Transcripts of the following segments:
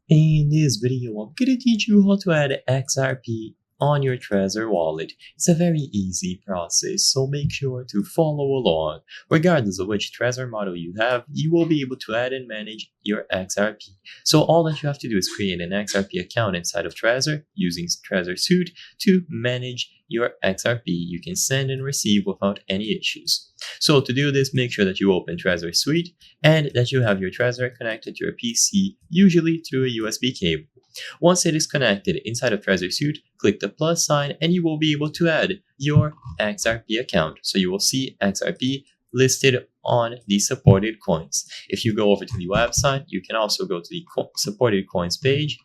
In this video, I'm gonna teach you how to add XRP on your Trezor wallet. It's a very easy process, so make sure to follow along. Regardless of which Trezor model you have, you will be able to add and manage your XRP. So all that you have to do is create an XRP account inside of Trezor using Trezor Suite to manage your XRP. You can send and receive without any issues. So to do this, make sure that you open Trezor Suite and that you have your Trezor connected to your PC, usually through a USB cable. Once it is connected inside of Trezor Suite, click the plus sign and you will be able to add your XRP account. So you will see XRP listed on the supported coins. If you go over to the website, you can also go to the supported coins page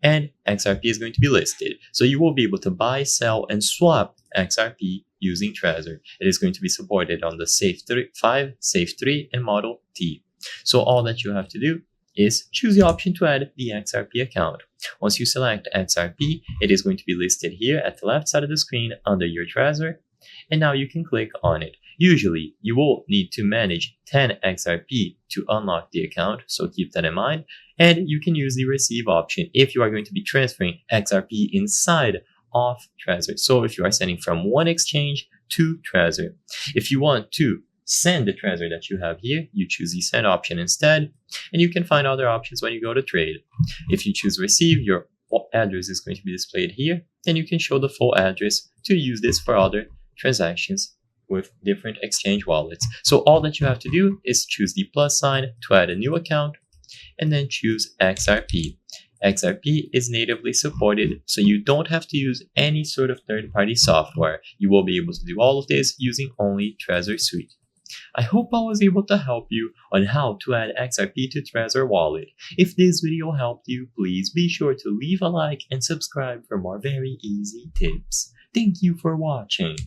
and XRP is going to be listed. So you will be able to buy, sell, and swap XRP using Trezor. It is going to be supported on the SAFE 3, and Model T. So all that you have to do is choose the option to add the XRP account. Once you select XRP, it is going to be listed here at the left side of the screen under your Trezor, and now you can click on it. Usually, you will need to manage 10 XRP to unlock the account, so keep that in mind, and you can use the receive option if you are going to be transferring XRP inside of Trezor. So if you are sending from one exchange to Trezor. If you want to send the Trezor that you have here, you choose the send option instead, and you can find other options when you go to trade. If you choose receive, your address is going to be displayed here, and you can show the full address to use this for other transactions with different exchange wallets. So all that you have to do is choose the plus sign to add a new account, and then choose XRP. XRP is natively supported, so you don't have to use any sort of third-party software. You will be able to do all of this using only Trezor Suite. I hope I was able to help you on how to add XRP to Trezor Wallet. If this video helped you, please be sure to leave a like and subscribe for more very easy tips. Thank you for watching.